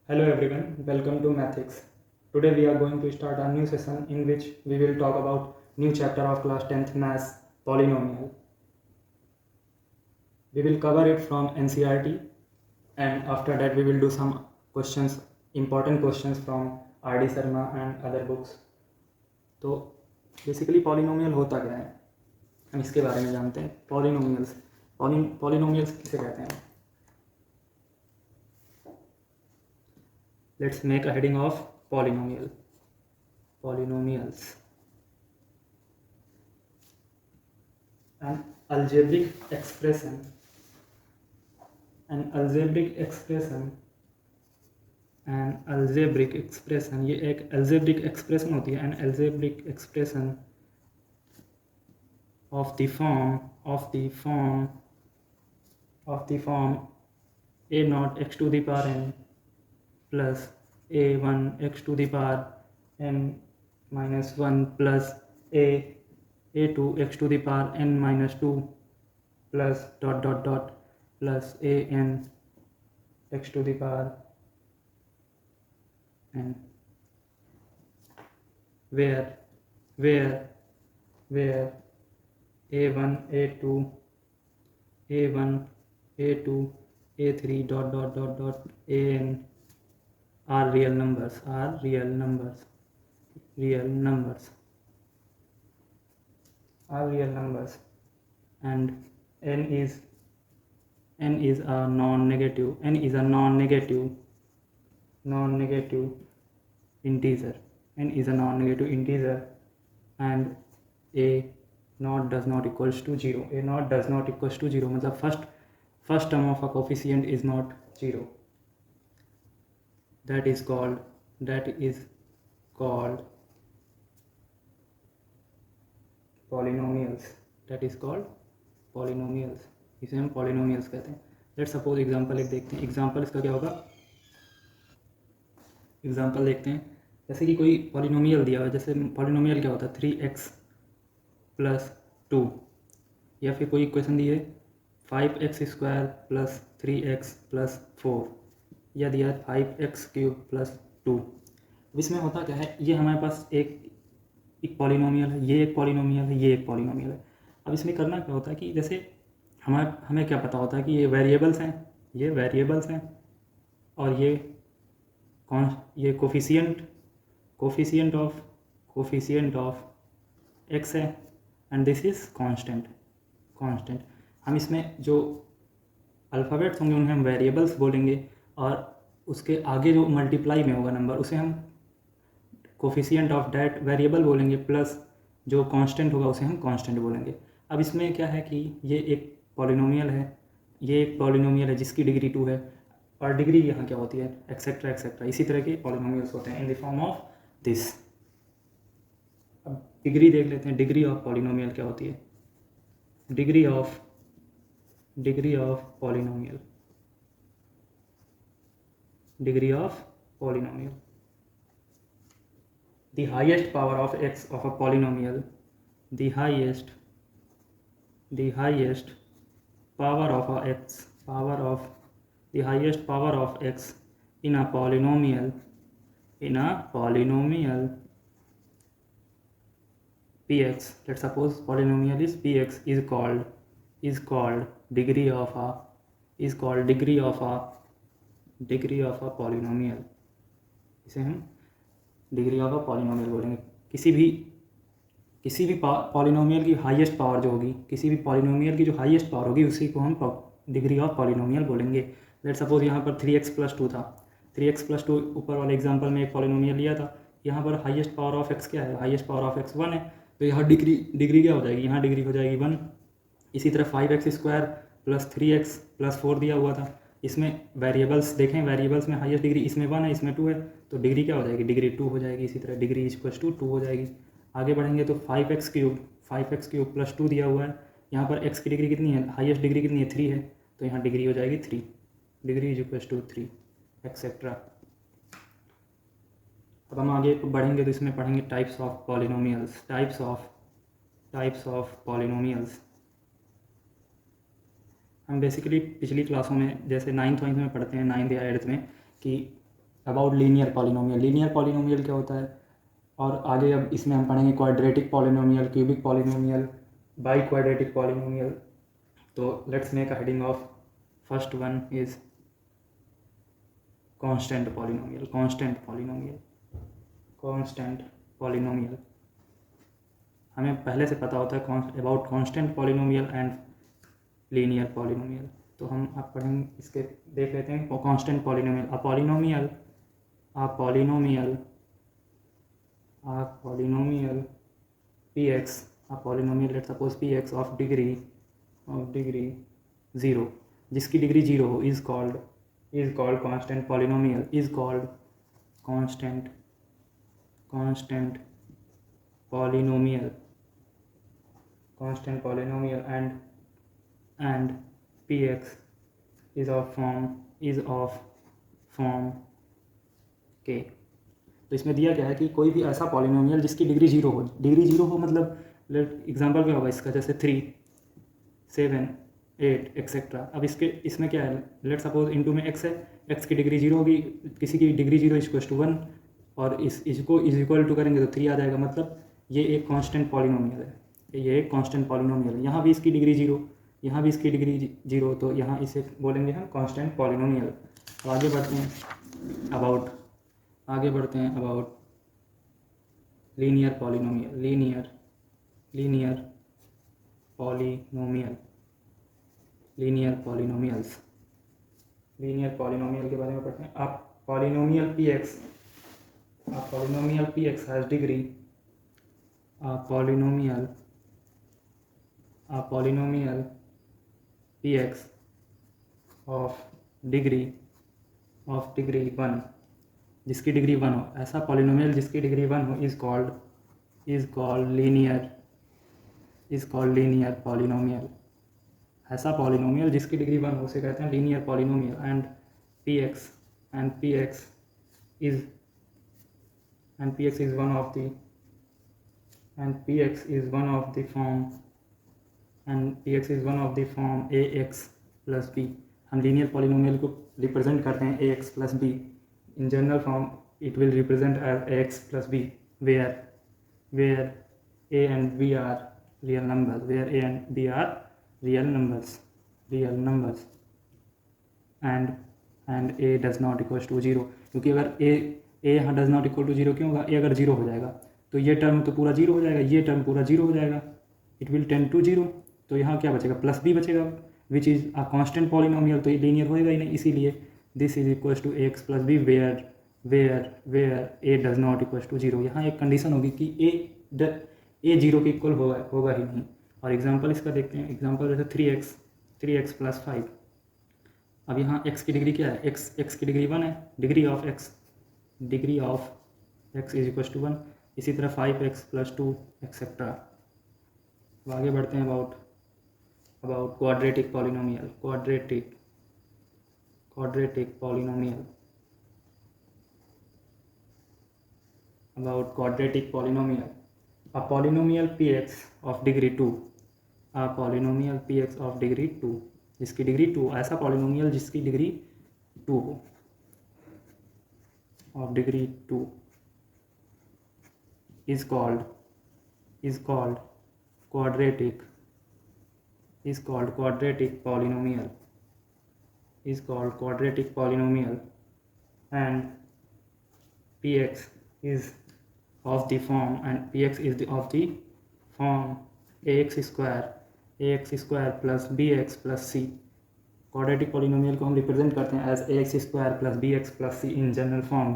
Hello everyone, welcome to Mathics. Today we are going to start a new session in which we will talk about new chapter of class 10th Maths, polynomial. We will cover it from NCERT and after that we will do some questions, important questions from R.D. Sharma and other books. तो basically polynomial होता क्या है, हम इसके बारे में जानते हैं. पॉलिनोमियल्स किसे कहते हैं. Let's make a heading of polynomials. An algebraic expression. ये एक algebraic expression होती है. An algebraic expression of the form a naught x to the power n plus a1 x to the power n minus 1 plus a2 x to the power n minus 2 plus plus an x to the power n, where a1 a2 a3 an are real numbers and n is a non-negative integer. And a naught does not equals to 0. मतलब first term of a coefficient is not 0. that is called polynomials. इसे हम polynomials कहते हैं. Let's suppose example एक देखते हैं. Example इसका क्या होगा. एग्जांपल देखते हैं. जैसे कि कोई पॉलिनोमियल दिया हुआ है. जैसे पॉलिनोमियल क्या होता है 3x + 2, या फिर कोई इक्वेशन दी है 5x² + 3x + 4, या दिया है 5x³ + 2. अब इसमें होता क्या है, ये हमारे पास एक पॉलिनोमियल है, ये एक पॉलिनोमियल है, ये एक पॉलिनोमियल है. अब इसमें करना क्या होता है कि जैसे हमें क्या पता होता है कि ये वेरिएबल्स हैं और ये कोफिशिएंट ऑफ x है एंड दिस इज कांस्टेंट. हम इसमें जो अल्फ़ाबेट्स होंगे उन्हें हम वेरिएबल्स बोलेंगे और उसके आगे जो मल्टीप्लाई में होगा नंबर उसे हम कोफिशिएंट ऑफ दैट वेरिएबल बोलेंगे, प्लस जो कांस्टेंट होगा उसे हम कांस्टेंट बोलेंगे. अब इसमें क्या है कि ये एक पॉलिनोमियल है जिसकी डिग्री 2 है और डिग्री यहाँ क्या होती है एक्सेट्रा. इसी तरह के पॉलिनोमियल्स होते हैं इन द फॉर्म ऑफ दिस. अब डिग्री देख लेते हैं. डिग्री ऑफ पॉलिनोमियल क्या होती है. Degree of polynomial the highest power of x of a polynomial, the highest power of x in a polynomial px. Let's suppose polynomial is px is called degree of a polynomial. इसे हम degree of a polynomial बोलेंगे. किसी भी polynomial की highest power जो होगी, उसी को हम डिग्री ऑफ पॉलिनोमियल बोलेंगे. लेट्स सपोज यहाँ पर 3x + 2 था. 3x + 2 ऊपर वाले एग्जांपल में एक पॉलिनोमियल लिया था. यहाँ पर हाईएस्ट पावर ऑफ x क्या है, 1 है. तो यहाँ डिग्री क्या हो जाएगी, यहाँ डिग्री हो जाएगी 1. इसी तरह 5x² + 3x + 4 दिया हुआ था. इसमें वेरिएबल्स देखें, वेरिएबल्स में हाईएस्ट डिग्री इसमें 1 है, इसमें 2 है, तो डिग्री क्या हो जाएगी, डिग्री 2 हो जाएगी. इसी तरह डिग्री = 2 हो जाएगी. आगे बढ़ेंगे तो 5x³ + 2 दिया हुआ है. यहाँ पर x की डिग्री कितनी है, हाईएस्ट डिग्री कितनी है 3 है, तो यहाँ डिग्री हो जाएगी 3. Degree = 3 etcetera. अब हम आगे बढ़ेंगे तो इसमें पढ़ेंगे टाइप्स ऑफ पॉलिनोमियल्स. हम बेसिकली पिछली क्लासों में जैसे 9th में पढ़ते हैं, 9th या 8th में, कि about linear polynomial. Linear polynomial क्या होता है, और आगे अब इसमें हम पढ़ेंगे quadratic polynomial, cubic polynomial, biquadratic polynomial. तो let's make a heading of first one is constant polynomial. Constant polynomial, constant polynomial हमें पहले से पता होता है about constant polynomial and linear polynomial. तो हम आप पढ़ेंगे इसके, देख लेते हैं constant polynomial. A polynomial px, a polynomial let's suppose px of degree 0, जिसकी डिग्री 0 हो, is called constant polynomial, is called constant polynomial and px is of form k। तो इसमें दिया गया है कि कोई भी ऐसा पॉलिनोमियल जिसकी डिग्री 0 हो, डिग्री 0 हो मतलब एग्जांपल क्या होगा इसका, जैसे 3, 7, 8 एक्सेट्रा। अब इसमें क्या है, लेट सपोज इनटू में x है, x की डिग्री 0 होगी, किसी की डिग्री 0 इक्वल्स टू 1, और इसको इज इक्वल टू करेंगे तो 3 आ जाएगा। मतलब ये एक कांस्टेंट पॉलिनोमियल है, ये एक कांस्टेंट पॉलिनोमियल है। यहाँ भी इसकी डिग्री 0, यहाँ भी इसकी डिग्री 0, तो यहाँ इसे बोलेंगे हम कांस्टेंट पॉलिनोमियल। अब आगे बढ़ते हैं about linear polynomial. Linear polynomial के बारे में पढ़ते हैं। आप polynomial px has degree, polynomial px of degree 1, जिसकी डिग्री 1 हो, ऐसा पॉलिनोमियल जिसकी डिग्री 1 हो इज कॉल्ड लीनियर पॉलिनोमियल। ऐसा पॉलिनोमियल जिसकी डिग्री 1 हो उसे कहते हैं linear polynomial. And px is one of the form ax plus b। हम लीनियर पॉलिनोमियल को रिप्रेजेंट करते हैं ax plus b। in general form it will represent as ax plus b, where a and b are real numbers, and a does not equals to 0। क्योंकि अगर a यहाँ does not equal to 0 क्यों होगा, a अगर 0 हो जाएगा तो ये टर्म तो पूरा 0 हो जाएगा, ये टर्म पूरा 0 हो जाएगा, इट विल टेंड टू 0। तो यहाँ क्या बचेगा, प्लस b बचेगा, which is a constant polynomial, तो ये लीनियर होएगा ही नहीं। इसीलिए this is equals to ax plus B where a does not equals to 0। यहाँ एक कंडीशन होगी कि a 0 के इक्वल होगा ही नहीं। और एग्जांपल इसका देखते हैं, एग्जांपल जैसे 3x प्लस 5। अब यहाँ x की डिग्री क्या है, x की डिग्री 1 है, degree of x is equals to 1। इसी तरह 5x प्लस 2 एक्सेट्रा। अब आगे बढ़ते हैं about quadratic polynomial. About quadratic polynomial, a polynomial px of degree 2, जिसकी डिग्री 2, ऐसा पॉलिनोमियल जिसकी डिग्री 2 हो, of degree 2 is called quadratic polynomial, and px is of the form ax square plus bx plus c। Quadratic polynomial को हम represent करते हैं as ax square plus bx plus c in general form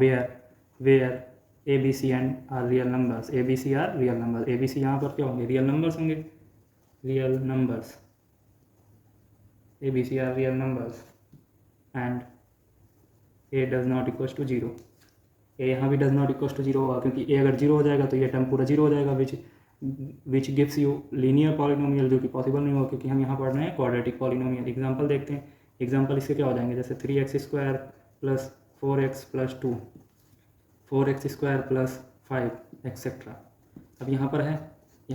where a b c and are real numbers। a b c यहाँ पर क्या होंगे, real numbers होंगे, a b c are real numbers and a does not equals to 0। a यहाँ भी does not equals to 0 होगा, क्योंकि a अगर 0 हो जाएगा तो ये टर्म पूरा 0 हो जाएगा, which gives you linear polynomial, जो कि पॉसिबल नहीं होगा क्योंकि हम यहाँ पढ़ रहे हैं क्वाड्रेटिक पॉलिनोमियल। एग्जांपल देखते हैं, एग्जांपल इसके क्या हो जाएंगे, जैसे 3x square plus 4x plus 2, 4x square plus 5 etcetera. अब यहाँ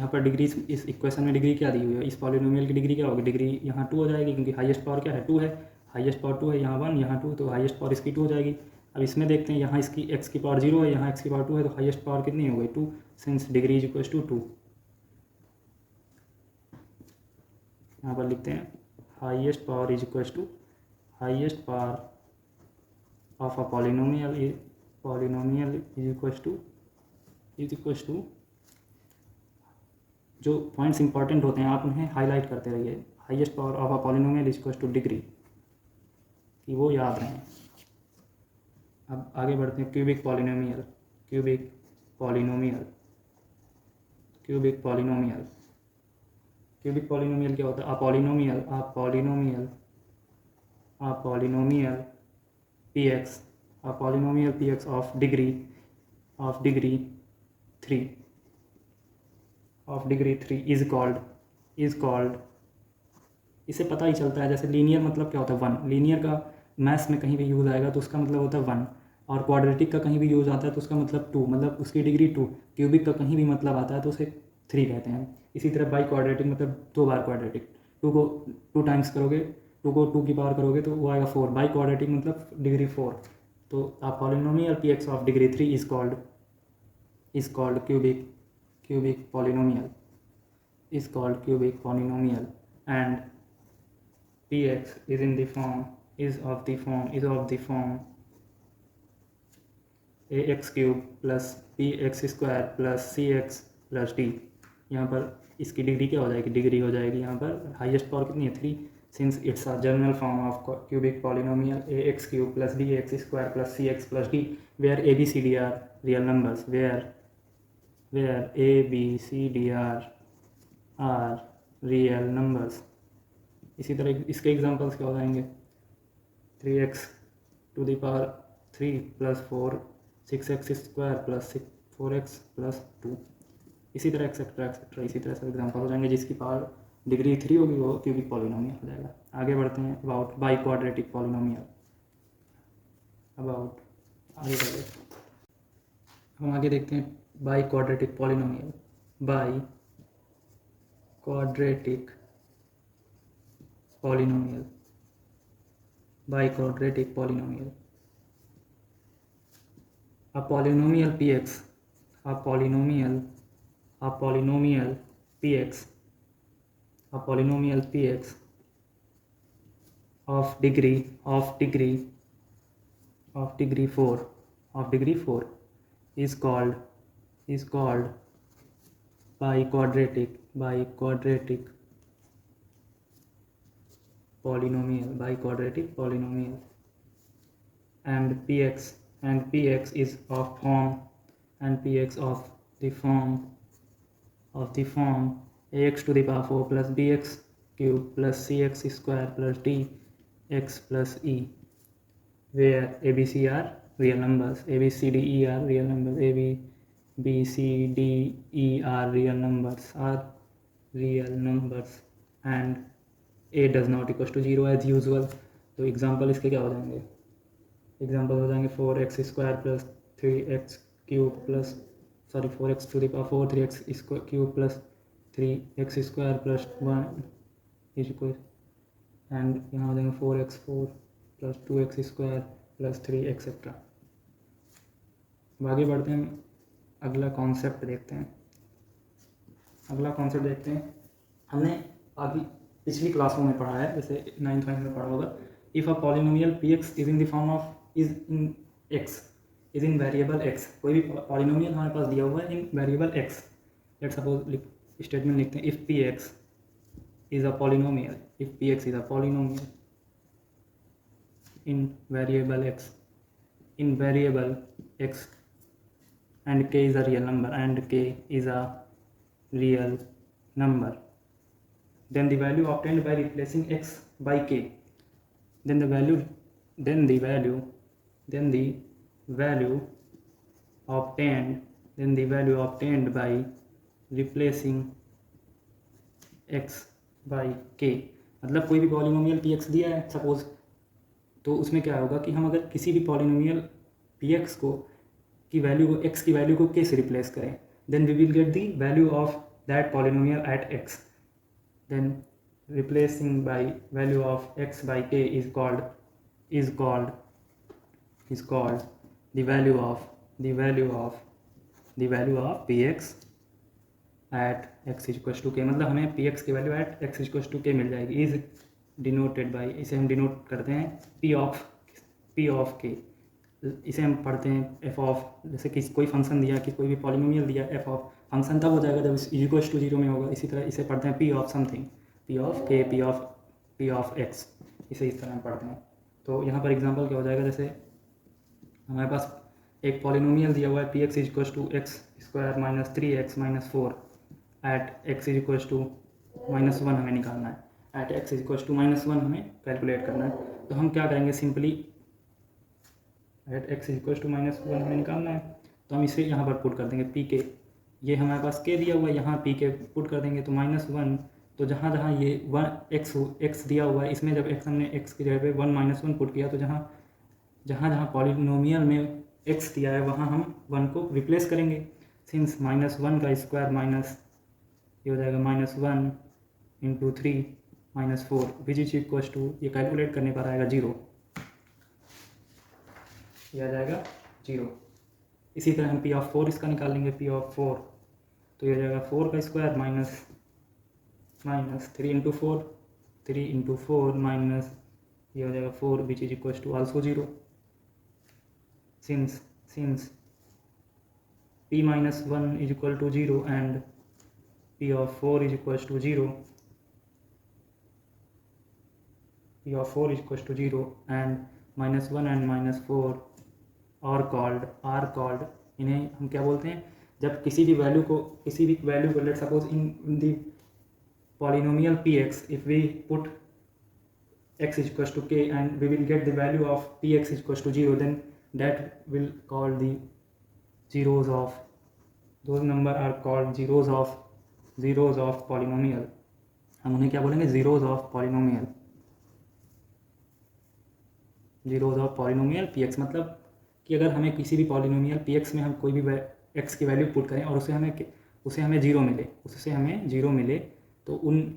पर डिग्री, इस इक्वेशन में डिग्री क्या दी हुई है, इस पॉलिनोमियल की डिग्री क्या होगी, डिग्री यहाँ 2 हो जाएगी, क्योंकि हाईएस्ट पावर क्या है, 2 है, हाईएस्ट पावर 2 है, यहाँ 1 यहाँ 2, तो हाईएस्ट पावर इसकी 2 हो जाएगी। अब इसमें देखते हैं, यहाँ इसकी x की पावर 0 है, यहाँ x की पावर 2 है, तो हाईएस्ट पावर कितनी हो गई 2, since degree is equal to 2। यहाँ पर लिखते हैं highest power is equal to highest power of a polynomial is equal to जो पॉइंट्स इंपॉर्टेंट होते हैं आप उन्हें हाईलाइट करते रहिए। Highest power of a polynomial is equal to degree, कि वो याद रहें। अब आगे बढ़ते हैं, क्यूबिक पॉलिनोमियल क्या होता है? अ polynomial px of degree 3 is called, इससे पता ही चलता है, जैसे लीनियर मतलब क्या होता है 1, लीनियर का मैथ्स में कहीं भी यूज़ आएगा तो उसका मतलब होता है 1, और क्वाड्रेटिक का कहीं भी यूज़ आता है तो उसका मतलब 2, मतलब उसकी डिग्री 2। क्यूबिक का कहीं भी मतलब आता है तो उसे 3 कहते हैं। इसी तरह बाई क्वाड्रेटिक मतलब 2 बार क्वाड्रेटिक, 2 को 2 टाइम्स करोगे, 2 को 2 की पावर करोगे तो वो आएगा 4। बाई क्वाड्रेटिक मतलब डिग्री 4। तो अ polynomial px of degree 3 is called cubic polynomial and px is of the form ax cube plus bx square plus cx plus d। यहाँ पर इसकी डिग्री क्या हो जाएगी? डिग्री हो जाएगी यहाँ पर हाईएस्ट पावर कितनी है 3, since it's a general form of cubic polynomial ax cube plus bx square plus cx plus d where a b c d are real numbers, where a b c d are real numbers। इसी तरह इसके examples क्या हो जाएंगे? 3x to the power 3 plus 4 6x square plus 4x plus 2, इसी तरह etcetera etcetera, इसी तरह से एग्जांपल हो जाएंगे जिसकी पावर डिग्री 3 होगी वो क्यूबिक पॉलिनोमियल हो जाएगा। आगे बढ़ते हैं अबाउट बाई क्वाड्रेटिक पॉलिनोमियल। आगे बढ़े हम आगे देखते हैं by quadratic polynomial. Biquadratic polynomial a polynomial px of degree 4 is called biquadratic polynomial and px is of the form ax to the power 4 plus bx cube plus cx square plus dx plus e, where a b c are real numbers, a b c d e are real numbers, a b c d e are real numbers and a does not equals to 0 as usual। तो example इसके क्या हो जाएंगे? Example हो जाएंगे 4x square plus 3x cube plus 4x to the power 4 3x cube plus 3x square plus 1 is equal, and यहाँ हो जाएंगे 4x4 plus 2x square plus 3 etcetera. आगे बढ़ते हैं, अगला कॉन्सेप्ट देखते हैं। हमने अभी पिछली क्लासों में पढ़ा है, जैसे 9th में पढ़ा होगा। If a polynomial px is in the form of is in variable x, कोई भी पॉलिनोमियल हमारे पास दिया हुआ है in variable x। Let suppose statement लिखते हैं, if px is a polynomial in variable x and k is a real number then the value obtained by replacing x by k, then the value obtained by replacing x by k, मतलब कोई भी polynomial px दिया है suppose, तो उसमें क्या होगा कि हम अगर किसी भी पॉलिनोमियल px की वैल्यू को x की वैल्यू को k से रिप्लेस करें, then we will get the value of that polynomial at x, then replacing by value of x by k is called is called the value of px at x is equals to k, मतलब हमें px की value at x is equals to k मिल जाएगी, is denoted by, इसे हम denote करते हैं p of k। इसे हम पढ़ते हैं f ऑफ, जैसे कि कोई फंक्शन दिया कि कोई भी पॉलिनोमियल दिया, f ऑफ फंक्शन तब हो जाएगा जब इज इक्वल्स टू 0 में होगा। इसी तरह इसे पढ़ते हैं p of something, p of k, p of x, इसे इस तरह हम पढ़ते हैं। तो यहाँ पर एग्जांपल क्या हो जाएगा, जैसे हमारे पास एक पॉलिनोमियल दिया हुआ है P X is equals to X square minus 3x minus 4 at X is equals to -1 हमें निकालना है, at X is equals to -1 हमें कैलकुलेट करना है। तो हम क्या करेंगे, simply at X is equals to -1 हमें निकालना है, तो हम इसे यहाँ पर पुट कर देंगे पी के, ये हमारे पास के दिया हुआ है, यहाँ पी के पुट कर देंगे तो -1। तो जहाँ जहाँ ये एक्स दिया हुआ है, इसमें जब एक्स हमने एक्स की जगह पे 1 - 1 पुट किया, तो जहाँ जहाँ पॉलिनोमियल में x दिया है वहाँ हम 1 को रिप्लेस करेंगे। सिंस -1 का स्क्वायर माइनस ये हो जाएगा -1 into 3 minus 4 which is equals to, ये कैलकुलेट करने पर आएगा 0, ये आ जाएगा 0। इसी तरह हम p ऑफ 4 इसका निकाल लेंगे, p ऑफ 4, तो ये हो जाएगा 4 का स्क्वायर माइनस 3 इंटू 4 माइनस ये हो जाएगा 4 which is equals to also 0। since p minus 1 is equal to 0 and p of 4 is equals to 0, p of 4 is equals to 0 and -1 and -4 are called, इन्हें हम क्या बोलते हैं, जब किसी भी वैल्यू को let suppose in the polynomial px, if we put x is equals to k and we will get the value of px is equals to 0, then that will call the zeros of, those number are called zeros of polynomial। हम उन्हें क्या बोलेंगे, zeros of polynomial px, मतलब कि अगर हमें किसी भी पॉलिनोमियल px में हम कोई भी x की वैल्यू पुट करें और उसे हमें 0 मिले, तो उन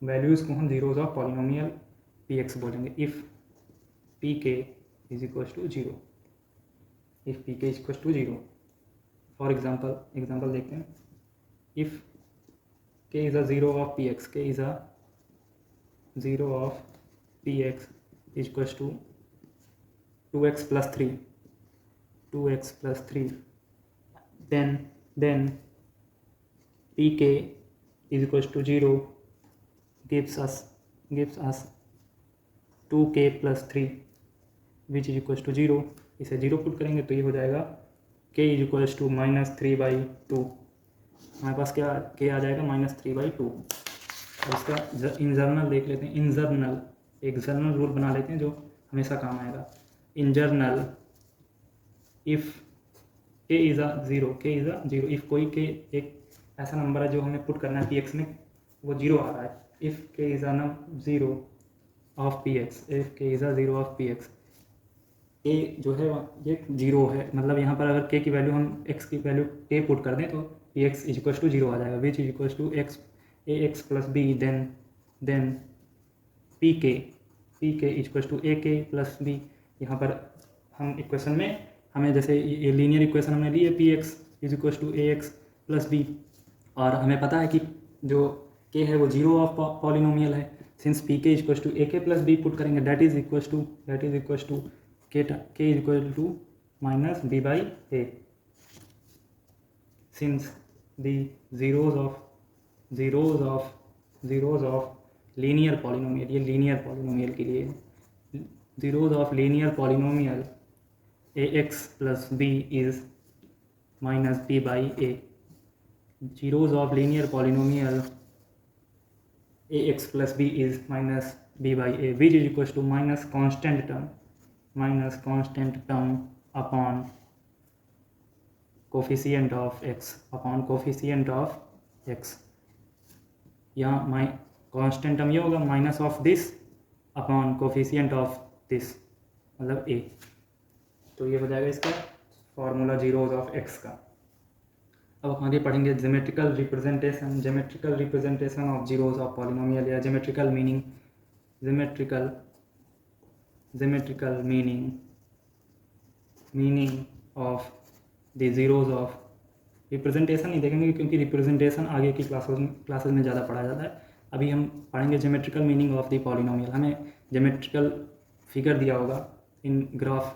वैल्यूज़ को हम zeros of polynomial px बोलेंगे। If pk is equals to 0, if pk is equals to 0, for example देखते हैं, if k is a 0 of px, k is a 0 of px is equals to 2x plus 3, then pk is equals to 0 gives us 2k plus 3 which is equals to 0। इसे 0 put करेंगे तो ये हो जाएगा k is equals to -3/2, हमारे पास क्या k आ जाएगा -3/2। और इसका इन जर्नल देख लेते हैं, एक जर्नल रूल बना लेते हैं जो हमेशा काम आएगा। In general if k is a 0, if कोई k एक ऐसा नंबर है जो हमें पुट करना है px में, वो 0 आ रहा है, if k is a 0 of px, if k is a 0 of px, a जो है ये 0 है, मतलब यहाँ पर अगर k की वैल्यू हम x की वैल्यू k पुट कर दें तो px इज इक्वल्स टू 0 आ जाएगा, which is equals to ax plus b, then pk is equals to ak plus b। यहाँ पर हम इक्वेशन में हमें जैसे ये लीनियर इक्वेशन हमने ली है, px is equals to ax plus b, और हमें पता है कि जो k है वो 0 ऑफ पॉलिनोमियल है। Since pk is equals to ak plus b put करेंगे, that is equals to k is equal to minus b by a, since the zeros of linear polynomial, ये linear polynomial के लिए zeros of linear polynomial ax plus b is minus b by a, zeros of linear polynomial ax plus b is minus b by a, which is equals to minus constant term upon coefficient of x, यहाँ माई constant term ये होगा minus of this upon coefficient of this, मतलब a। तो ये हो जाएगा इसका formula zeros of x का। अब हम आगे पढ़ेंगे geometrical representation of zeros of polynomial, या geometrical geometrical meaning of the zeros of, representation नहीं देखेंगे क्योंकि रिप्रेजेंटेशन आगे की क्लासेस में ज़्यादा पढ़ा जाता है। अभी हम पढ़ेंगे geometrical meaning of the polynomial. हमें ज्योमेट्रिकल फिगर दिया होगा इन ग्राफ,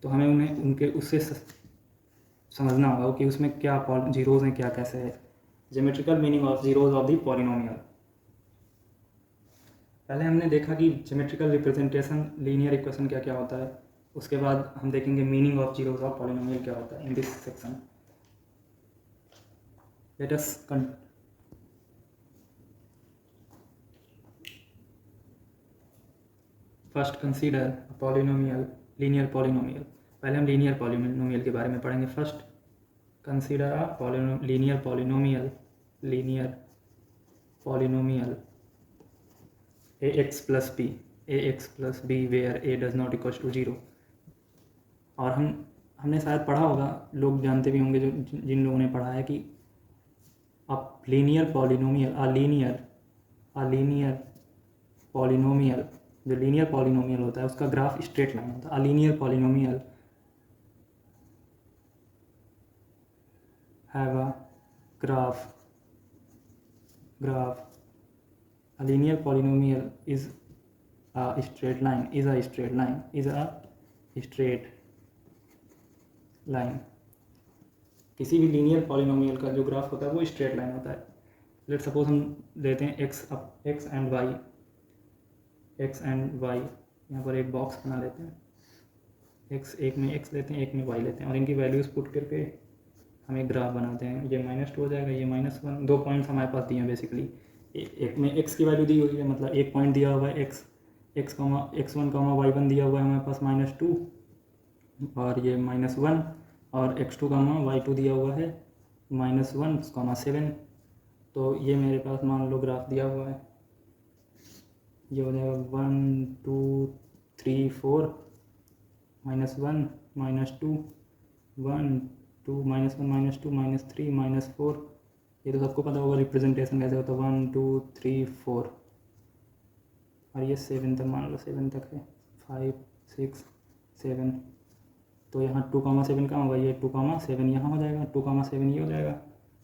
तो हमें उन्हें उनके उससे समझना होगा कि उसमें क्या जीरोज हैं, क्या कैसे है। Geometrical meaning of zeros of the polynomial. पहले हमने देखा कि ज्योमेट्रिकल रिप्रेजेंटेशन लीनियर इक्वेशन क्या क्या होता है, उसके बाद हम देखेंगे meaning of zeros of polynomial क्या होता है in this section. Let us first consider polynomial, linear polynomial. पहले हम लीनियर पॉलिनोमियल के बारे में पढ़ेंगे। First consider a linear polynomial ax plus b where a does not equals to 0। और हमने शायद पढ़ा होगा, लोग जानते भी होंगे जो जिन लोगों ने पढ़ा है कि अब लीनियर पॉलिनोमियल जो लीनियर पॉलिनोमियल होता है उसका ग्राफ स्ट्रेट लाइन होता है। Linear polynomial have a graph a linear polynomial is a straight line। किसी भी लीनियर पॉलिनोमियल का जो ग्राफ होता है वो स्ट्रेट लाइन होता है। लेट सपोज हम लेते हैं x एंड y, यहाँ पर एक बॉक्स बना लेते हैं। एक में x लेते हैं, एक में y लेते हैं और इनकी वैल्यूज पुट करके हम एक ग्राफ बनाते हैं। ये -2 हो जाएगा, ये -1। 2 पॉइंट्स हमारे पास दिए हैं बेसिकली। एक में x की वैल्यू दी हुई है, मतलब एक पॉइंट दिया हुआ है x1, y1 दिया हुआ है हमारे पास -2 और ये -1, और x2, y2 दिया हुआ है -1, 7। तो ये मेरे पास मान लो ग्राफ दिया हुआ है। ये हो जाएगा 1 2 3 4 -1 -2 1 2 -1 -2 -3 -4। ये तो सबको पता होगा रिप्रेजेंटेशन कैसे होता है। 1 2 3 4 और ये 7 तक, मान लो 7 तक है, 5 6 7। तो यहाँ 2, 7 कहाँ होगा, ये 2, 7 यहाँ हो जाएगा, 2, 7 ये हो जाएगा।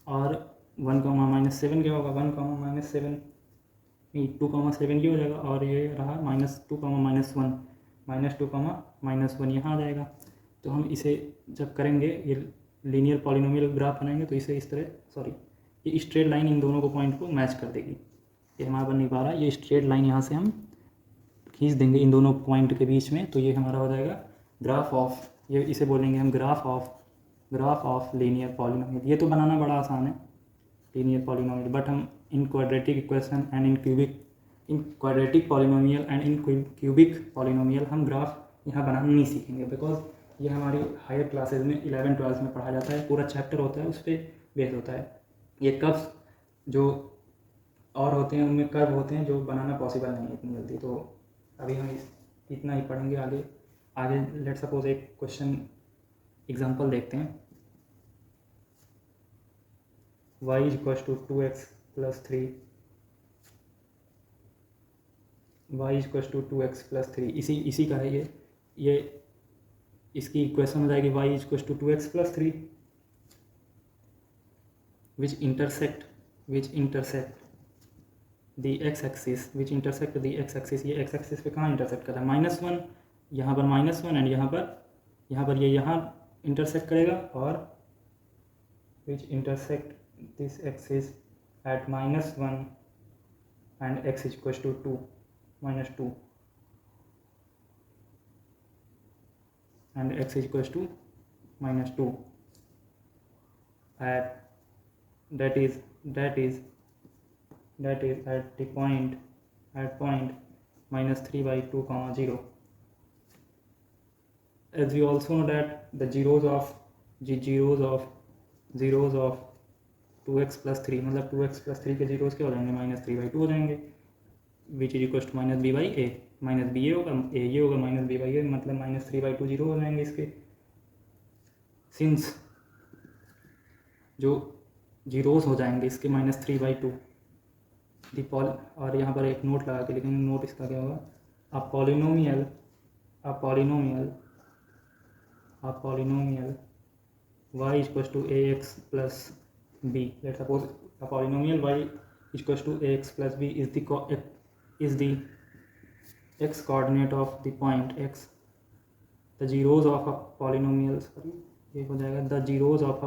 और 1, -7 क्या होगा, 1, -7 नहीं, 2, 7 ये हो जाएगा। और ये रहा -2, -1 -2, यहाँ आ जाएगा। तो हम इसे जब करेंगे, ये लीनियर पॉलिनोमियल ग्राफ बनाएंगे तो इसे इस तरह, ये स्ट्रेट लाइन इन दोनों को पॉइंट को मैच कर देगी। ये हमारा बन नहीं पा रहा, ये स्ट्रेट लाइन यहाँ से हम खींच देंगे इन दोनों पॉइंट के बीच में, तो ये हमारा हो जाएगा ग्राफ ऑफ, ये इसे बोलेंगे हम ग्राफ ऑफ लीनियर पॉलिनोमियल। ये तो बनाना बड़ा आसान है लीनियर पॉलिनोमियल, बट हम in quadratic equation and in quadratic polynomial and in cubic polynomial हम ग्राफ यहाँ बनाना नहीं सीखेंगे, बिकॉज ये हमारी हायर क्लासेज में 11 12 में पढ़ा जाता है। पूरा चैप्टर होता है, उस पर बेस्ड होता है। ये कर्व्स जो और होते हैं उनमें कर्व होते हैं जो बनाना पॉसिबल नहीं है इतनी जल्दी। तो अभी हम इतना ही पढ़ेंगे। आगे लेट सपोज एक क्वेश्चन एग्जांपल देखते हैं। y = 2x + 3, y = 2x + 3, इसी का है ये इसकी इक्वेशन हो जाएगी y = 2x + 3 which intersect the x-axis, ये x-axis पे कहाँ इंटरसेक्ट कर रहा है, -1, यहाँ पर -1 एंड यहाँ पर ये यहाँ इंटरसेक्ट करेगा, और which intersect this axis at -1 and x = 2 -2 and x = -2 at that is at the point -3/2, 0. As we also know that the zeros of 2x + 3, मतलब 2x + 3 के जीरोस क्या हो जाएंगे, -3/2 हो जाएंगे, which is equals to -b/a, -b ये होगा, a ये होगा, -b/a, मतलब -3/2 जीरो हो जाएंगे इसके। सिंस जो जीरोस हो जाएंगे इसके -3/2 और यहाँ पर एक नोट लगा के लिखेंगे। नोट इसका क्या होगा, a polynomial a polynomial y is equals to ax plus b. Let's suppose a polynomial y is equals to ax plus b is the x coordinate of the point x. The zeros of a polynomial, sorry, ये हो जाएगा the zeros of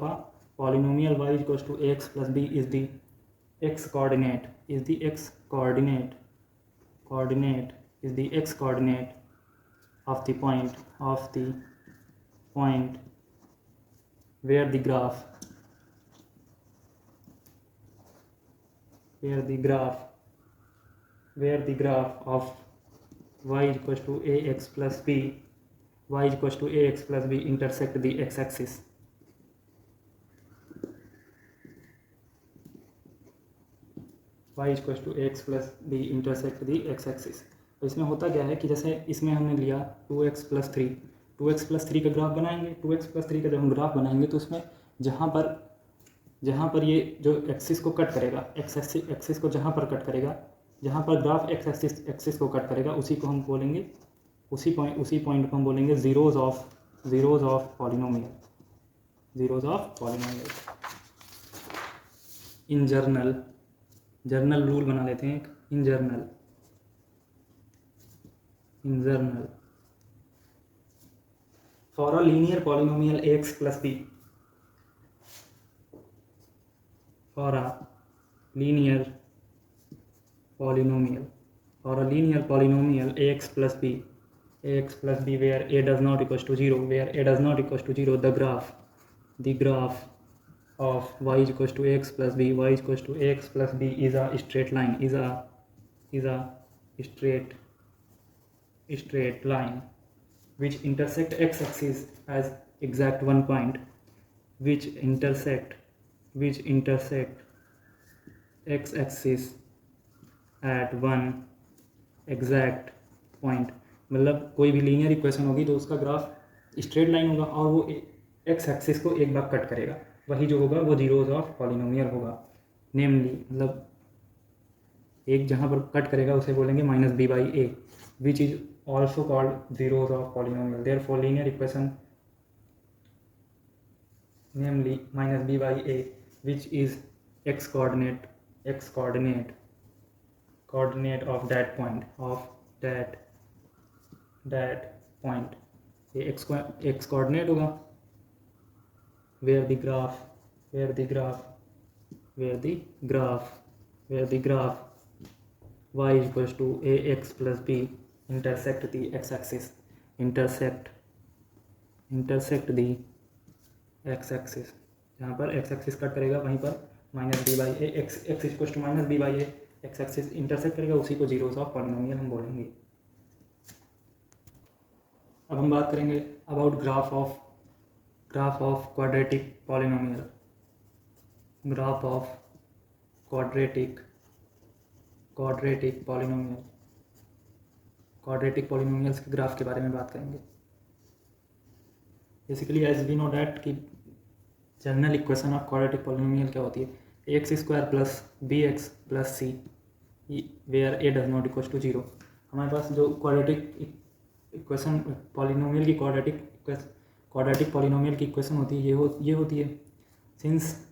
a polynomial y is equals to ax plus b is the x coordinate of the point where the graph of y is equals to ax plus b intersect the x-axis. y is equals to ax plus b intersect the x-axis. तो इसमें होता क्या है कि जैसे इसमें हमने लिया 2x plus 3 का ग्राफ बनाएंगे। 2x plus 3 का जब हम ग्राफ बनाएंगे तो उसमें जहाँ पर ये जो एक्सिस को कट करेगा, एक्सिस को जहाँ पर कट करेगा, जहाँ पर ग्राफ एक्सिस को कट करेगा, उसी को हम बोलेंगे, उसी पॉइंट को हम बोलेंगे zeros of polynomial. In general rule बना लेते हैं। In general for a linear polynomial ax plus b, for a linear polynomial ax plus b where a does not equals to 0, the graph of y is equals to ax plus b is a straight line, straight line which intersect x-axis as exact one point, which intersect x-axis at one exact point। मतलब कोई भी linear equation होगी तो उसका graph straight line होगा और वो x axis को एक बार कट करेगा, वही जो होगा वो जीरोज ऑफ पॉलिनोमियल होगा। नेमली मतलब एक जहाँ पर कट करेगा उसे बोलेंगे minus B by A, which is also called zeros of polynomial. Therefore linear equation namely minus b by a, which is x coordinate of that point, ये x coordinate होगा where the graph y is equals to ax plus b intersect the x-axis, जहाँ पर x-axis cut करेगा वहीं पर minus B by A, x equal to minus B by A, x-axis intersect करेगा, उसी को जीरोज ऑफ पॉलिनोमियल हम बोलेंगे। अब हम बात करेंगे about graph of quadratic polynomial. Graph of quadratic polynomials के ग्राफ के बारे में बात करेंगे। Basically as we know that कि general equation of quadratic polynomial क्या होती है, x square plus b x plus c where a does not equal to 0। हमारे पास जो क्वाड्रेटिक इक्वेशन पॉलिनोमियल की क्वाड्रेटिक पॉलिनोमियल की इक्वेशन होती है ये होती है। सिंस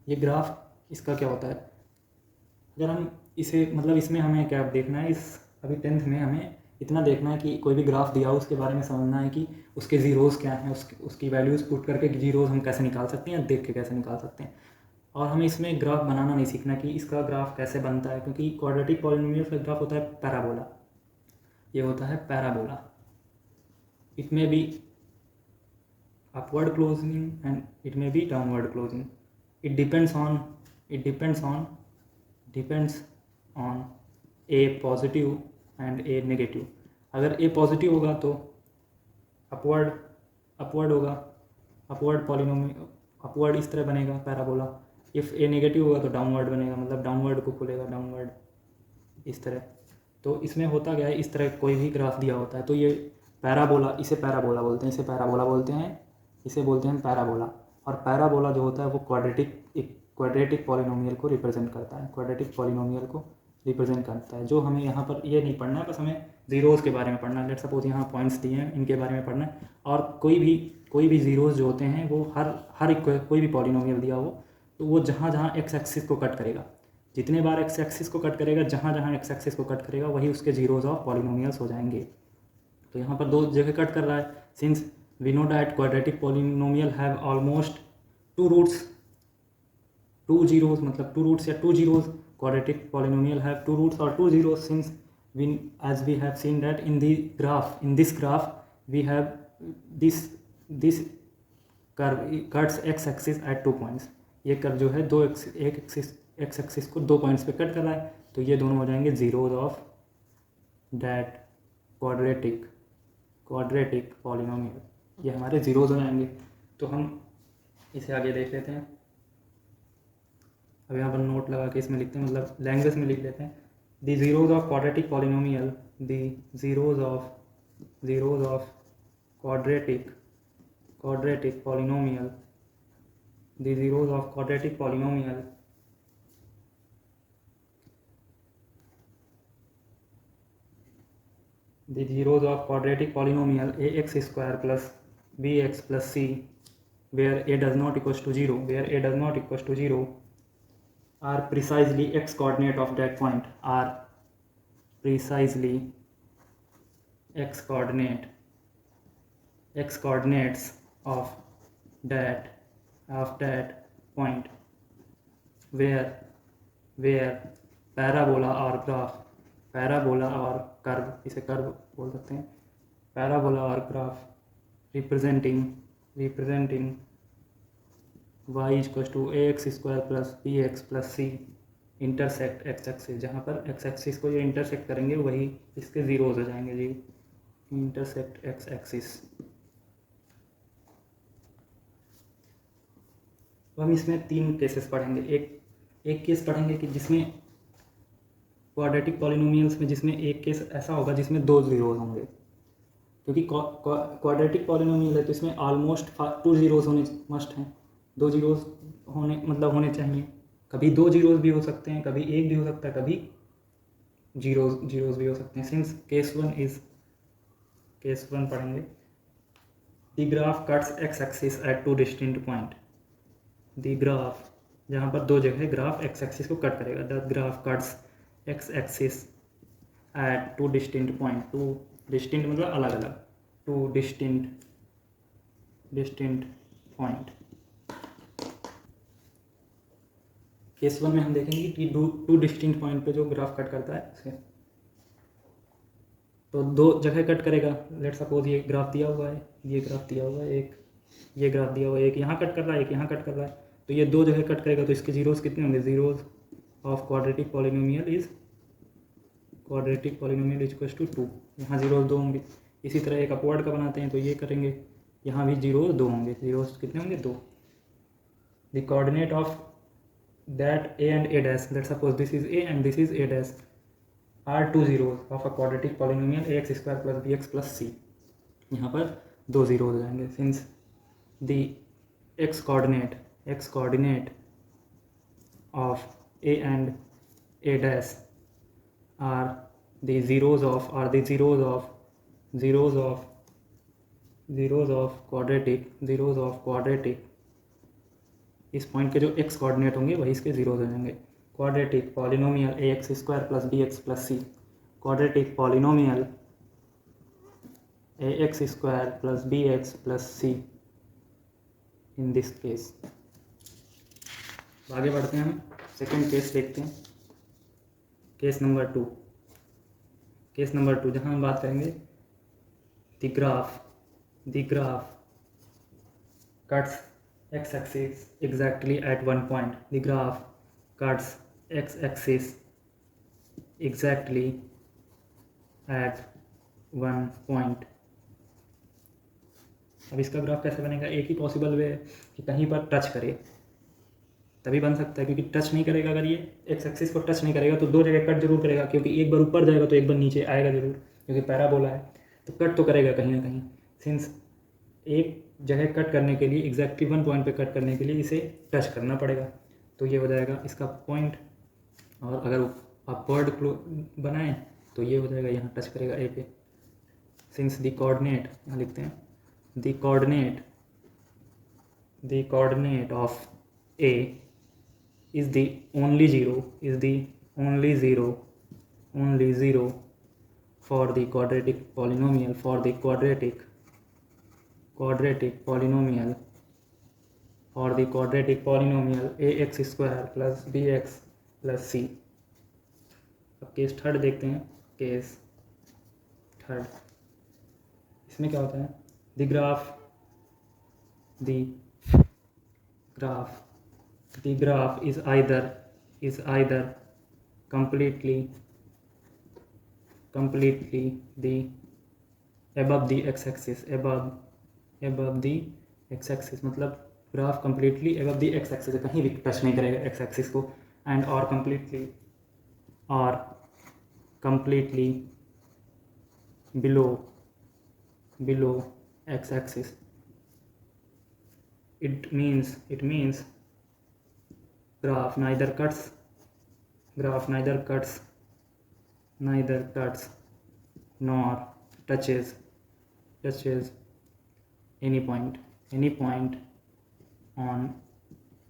ये ग्राफ इसका क्या होता है, अगर हम इसे मतलब इसमें हमें क्या देखना है, इस अभी 10th में हमें इतना देखना है कि कोई भी ग्राफ दिया हो उसके बारे में समझना है कि उसके जीरोज़ क्या हैं, उसकी वैल्यूज़ पुट करके जीरोज़ हम कैसे निकाल सकते हैं, देख के कैसे निकाल सकते हैं। और हमें इसमें ग्राफ बनाना नहीं सीखना कि इसका ग्राफ कैसे बनता है, क्योंकि क्वाड्रेटिक पॉलिनोमियल का ग्राफ होता है पैराबोला। ये होता है parabola. It may be upward closing and it may be downward closing. It depends on A positive and A negative. अगर ए पॉजिटिव होगा तो अपवर्ड होगा, अपवर्ड इस तरह बनेगा पैराबोला। इफ़ ए नेगेटिव होगा तो डाउनवर्ड बनेगा, मतलब डाउनवर्ड को खुलेगा, डाउनवर्ड इस तरह। तो इसमें होता क्या है, इस तरह कोई भी ग्राफ दिया होता है तो ये पैराबोला, इसे पैराबोला बोलते हैं, इसे बोलते हैं पैराबोला। और पैराबोला जो होता है वो क्वाड्रेटिक पॉलिनोमियल को रिप्रेजेंट करता है, क्वाड्रेटिक पॉलिनोमियल को रिप्रेजेंट करता है। जो हमें यहाँ पर ये नहीं पढ़ना है, बस हमें ज़ीरोज़ के बारे में पढ़ना है। लेट सपोज यहाँ पॉइंट्स दिए हैं, इनके बारे में पढ़ना है। और कोई भी ज़ीरोज़ जो होते हैं वो हर एक कोई भी पॉलिनोमियल दिया हो तो वो जहाँ जहाँ एक्स एक्सिस को कट करेगा, जितने बार एक्स एक्सिस को कट करेगा, जहाँ जहाँ एक्स एक्सिस को कट करेगा वही उसके ज़ीरोज़ ऑफ पॉलिनोमियल्स हो जाएंगे। तो यहाँ पर 2 जगह कट कर रहा है। Since we know that quadratic polynomial have almost 2 roots, 2 zeros, मतलब 2 रूट्स या 2 zeros. quadratic polynomial have 2 roots or 2 zeros, since as we have seen that in this graph we have this curve cuts x axis at 2 points। ये curve जो है x axis को 2 points पे cut कर रहा है, तो ये दोनों हो जाएंगे zeros of that quadratic polynomial. ये हमारे जीरोज हो जाएंगे। तो हम इसे आगे देख लेते हैं। अब यहाँ पर नोट लगा के इसमें लिखते हैं, मतलब लैंग्वेज में लिख लेते हैं। The zeros of quadratic polynomial, the zeros of quadratic polynomial, the zeros of quadratic polynomial the zeros of quadratic polynomial ax square plus bx plus c where a does not equals to 0 are precisely x coordinate of that point, are precisely x coordinates of that point where parabola or curve, इसे curve बोल सकते हैं, parabola और graph representing y equal to ax square plus bx plus c intersect x axis. जहाँ पर x axis को ये intersect करेंगे वही इसके जीरोज हो जाएंगे जी, इंटरसेक्ट x एक्सिस। तो हम इसमें 3 केसेस पढ़ेंगे। एक केस पढ़ेंगे कि जिसमें क्वाड्रेटिक पॉलिनोमियल्स में जिसमें एक केस ऐसा होगा जिसमें 2 जीरोज होंगे, क्योंकि क्वाड्रेटिक पॉलिनोमियल है तो इसमें ऑलमोस्ट 2 जीरोज होने मस्ट हैं। 2 जीरोज होने चाहिए। कभी 2 जीरोज भी हो सकते हैं, कभी 1 भी हो सकता है, कभी जीरोज भी हो सकते हैं। सिंस केस वन पढ़ेंगे। The graph cuts x axis at 2 distinct point. The graph, जहाँ पर 2 जगह ग्राफ एक्स एक्सिस को कट करेगा। The graph cuts x axis eight 2 distinct point. 2 distinct मतलब अलग अलग, 2 डिस्टिंक्ट पॉइंट। केस वन में हम देखेंगे कि 2 डिस्टिंक्ट पॉइंट पे जो ग्राफ कट करता है उसे तो 2 जगह कट करेगा। लेट सपोज ये ग्राफ दिया हुआ है, ये ग्राफ दिया हुआ है, एक ये ग्राफ दिया हुआ है, एक यहाँ कट कर रहा है, एक यहाँ कट कर रहा है, तो ये 2 जगह कट करेगा। तो इसके जीरोज कितने होंगे? Zeros of quadratic polynomial equals to 2। यहाँ जीरोज 2 होंगे। इसी तरह एक अपवर्ड का बनाते हैं तो ये करेंगे, यहाँ भी जीरोज 2 होंगे। जीरोज कितने होंगे? 2। The coordinate of that a and a dash, let's suppose this is a and this is a dash, are 2 zeros of a quadratic polynomial ax square plus bx plus c। यहाँ पर 2 zeros हो जाएंगे। Since the x coordinate of a and a dash are the zeros of quadratic, इस point के जो x coordinate होंगे वही इसके जीरोज हो जाएंगे। Quadratic polynomial ax square plus bx plus c, quadratic polynomial ax square plus bx plus c in this case. आगे बढ़ते हैं, हम सेकेंड केस देखते हैं। केस नंबर 2, जहाँ हम बात करेंगे the graph cuts x axis exactly at 1 point। the graph cuts x axis exactly at 1 point। अब इसका ग्राफ कैसे बनेगा? एक ही पॉसिबल वे है कि कहीं पर टच करे तभी बन सकता है, क्योंकि टच नहीं करेगा। अगर ये एक्स एक्सिस को टच नहीं करेगा तो 2 जगह कट जरूर करेगा, क्योंकि एक बार ऊपर जाएगा तो एक बार नीचे आएगा जरूर, क्योंकि पैराबोला है तो कट तो करेगा कहीं ना कहीं। सिंस एक जगह कट करने के लिए, एग्जैक्टली 1 पॉइंट पे कट करने के लिए इसे टच करना पड़ेगा, तो ये हो जाएगा इसका पॉइंट। और अगर अपवर्ड बनाएं तो ये हो जाएगा, यहाँ टच करेगा ए पे। सिंस द कोऑर्डिनेट, यहाँ लिखते हैं the coordinate of A is the only zero for the quadratic polynomial ax square plus bx plus c। अब केस थर्ड देखते हैं। केस थर्ड, इसमें क्या होता है, the graph is either completely the above the x-axis, मतलब graph completely above the x-axis, कहीं भी टच नहीं करेगा x-axis को, and or completely below x-axis। it means graph neither cuts nor touches any point on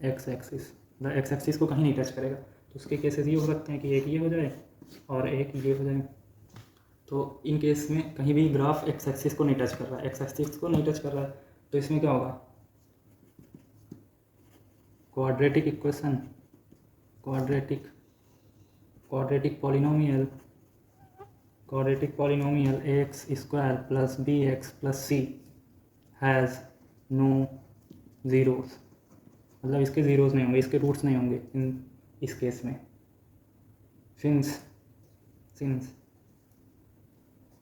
x-axis। the x-axis को कहीं नहीं touch करेगा। तो उसके केसेस ये हो सकते हैं कि एक ये हो जाए और एक ये हो जाए। तो इन केस में कहीं भी ग्राफ x-axis को नहीं टच कर रहा है, तो इसमें क्या होगा, quadratic equation, quadratic polynomial ax square plus bx plus c has no zeros, मतलब इसके ज़ीरोज़ नहीं होंगे, इसके रूट्स नहीं होंगे इस केस में। सिंस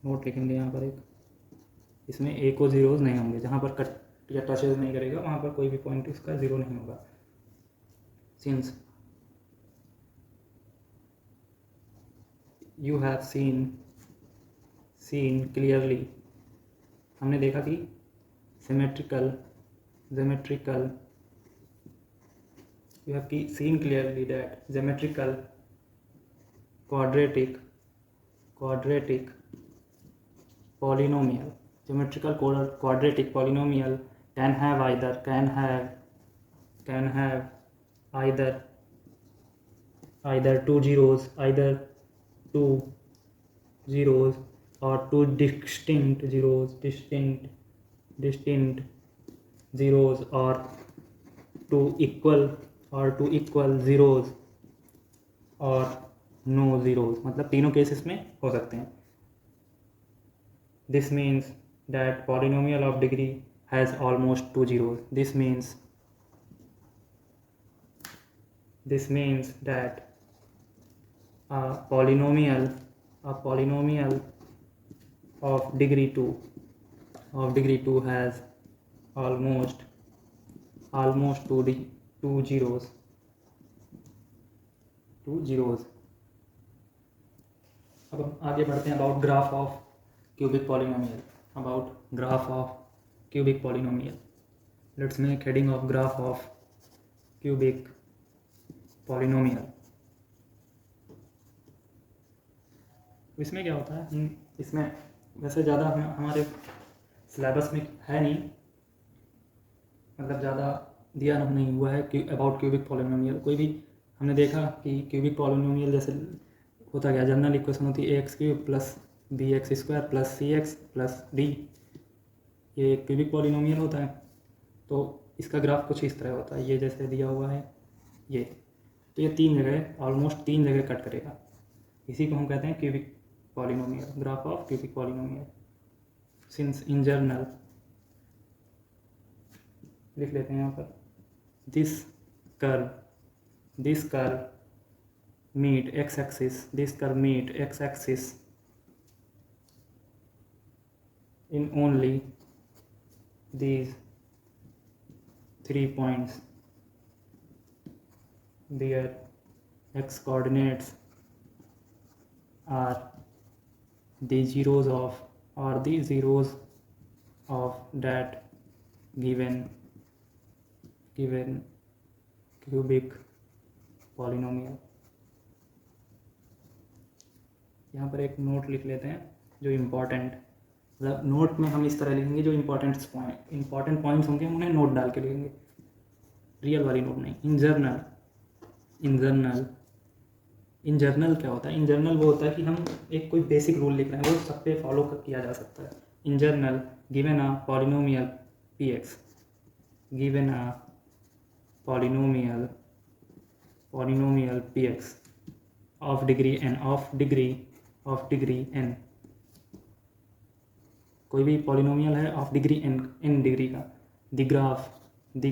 नोट लिखेंगे यहाँ पर एक, इसमें ए को ज़ीरोज़ नहीं होंगे, जहाँ पर कट या टचेज नहीं करेगा वहाँ पर कोई भी पॉइंट इसका ज़ीरो नहीं होगा। Since you have seen clearly, हमने देखा कि symmetrical you have seen clearly that symmetrical quadratic polynomial can have either two zeros or two distinct zeros or two equal zeros और no zeros, मतलब तीनों cases में हो सकते हैं। This means that polynomial of degree has almost two zeros. This means that a polynomial of degree 2 has almost two zeros। अब हम आगे बढ़ते हैं about graph of cubic polynomial. Let's make heading of graph of cubic polynomial. इसमें क्या होता है, इसमें वैसे ज़्यादा हमारे सिलेबस में है नहीं, मतलब ज़्यादा दिया नहीं हुआ है कि अबाउट क्यूबिक पॉलिनोमियल। कोई भी हमने देखा कि क्यूबिक पॉलिनोमियल जैसे होता गया, जनरल इक्वेशन होती है ax³ plus bx² plus cx plus d, ये क्यूबिक पॉलिनोमियल होता है। तो इसका ग्राफ कुछ इस तरह होता है, ये जैसे दिया हुआ है ये, तो ये ऑलमोस्ट तीन जगह कट करेगा। इसी को हम कहते हैं cubic polynomial, graph of cubic polynomial. Since in general लिख लेते हैं यहाँ पर, this curve meet x-axis in only these 3 points. Their x coordinates are the zeros of that given cubic polynomial। यहाँ पर एक नोट लिख लेते हैं जो इम्पॉर्टेंट, मतलब नोट में हम इस तरह लिखेंगे जो इंपॉर्टेंट पॉइंट्स होंगे हम उन्हें नोट डाल के लिखेंगे, रियल वाली नोट नहीं। इन जर्नल क्या होता है? इन जर्नल वो होता है कि हम एक कोई बेसिक रूल लिख रहे हैं, वो सब पे फॉलो किया जा सकता है। In general given a polynomial px, given a polynomial px of degree n, कोई भी पॉलिनोमियल है ऑफ डिग्री n डिग्री का, the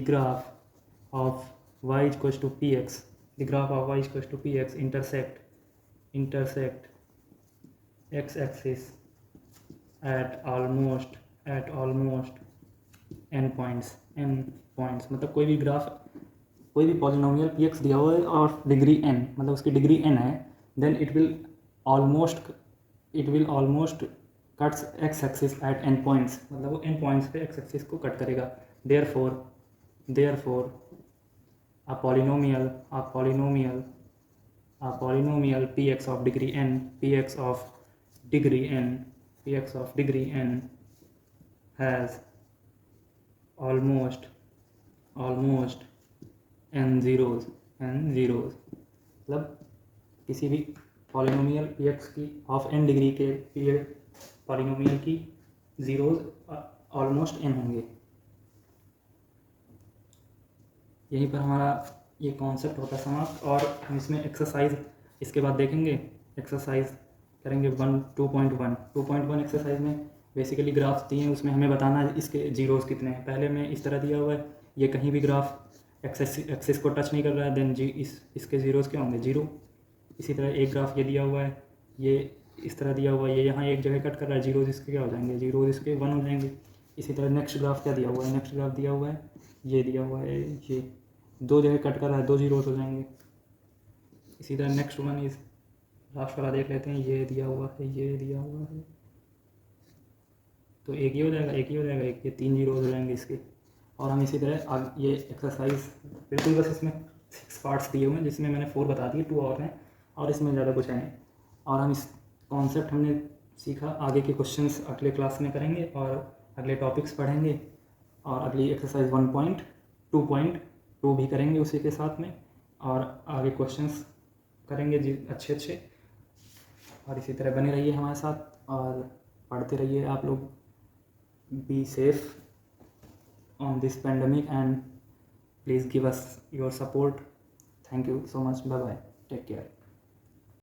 graph of y equals to px, the graph of y equals to px intersect x axis at almost n points, मतलब कोई भी graph, कोई भी पॉलिनोमियल px दिया हुआ है और डिग्री n, मतलब उसकी डिग्री n है, then it will almost cuts x axis at n points, मतलब वो n पॉइंट्स पे x एक्सिस को कट करेगा। Therefore a polynomial px of degree n has almost n zeros, मतलब किसी भी पॉलिनोमियल px की ऑफ n डिग्री के पॉलिनोमियल की जीरोज ऑलमोस्ट n होंगे। यहीं पर हमारा ये कॉन्सेप्ट होता है समाप्त, और हम इसमें एक्सरसाइज इसके बाद देखेंगे। एक्सरसाइज करेंगे 2.1 एक्सरसाइज में बेसिकली ग्राफ्स दिए हैं, उसमें हमें बताना है इसके जीरोस कितने हैं। पहले में इस तरह दिया हुआ है, ये कहीं भी ग्राफ एक्सिस को टच नहीं कर रहा है, देन इसके जीरोस क्या होंगे? 0। इसी तरह एक ग्राफ ये दिया हुआ है, ये इस तरह दिया हुआ है, ये यहाँ एक जगह कट कर रहा है, जीरोस इसके क्या हो जाएंगे? जीरोस इसके 1 हो जाएंगे। इसी तरह नेक्स्ट ग्राफ क्या दिया हुआ है? नेक्स्ट ग्राफ दिया हुआ है, ये दिया हुआ है, ये 2 जगह कट कर रहा है, 2 जीरोस हो जाएंगे। इसी तरह नेक्स्ट वन इज लास्ट वाला देख लेते हैं, ये दिया हुआ है, ये दिया हुआ है, तो एक ही हो जाएगा, एक ये 3 जीरोस हो जाएंगे इसके। और हम इसी तरह ये एक्सरसाइज बिल्कुल बस इसमें 6 पार्ट्स दिए हुए हैं, जिसमें मैंने 4 बता दिए, 2 और हैं, और इसमें ज़्यादा कुछ है नहीं। और हम इस कॉन्सेप्ट हमने सीखा, आगे के क्वेश्चंस अगले क्लास में करेंगे और अगले टॉपिक्स पढ़ेंगे, और अगली एक्सरसाइज 1.2.2 भी करेंगे उसी के साथ में, और आगे क्वेश्चंस करेंगे जी अच्छे। और इसी तरह बने रहिए हमारे साथ और पढ़ते रहिए आप लोग। Be safe on this pandemic and please give us your support. Thank you so much. Bye bye. Take care.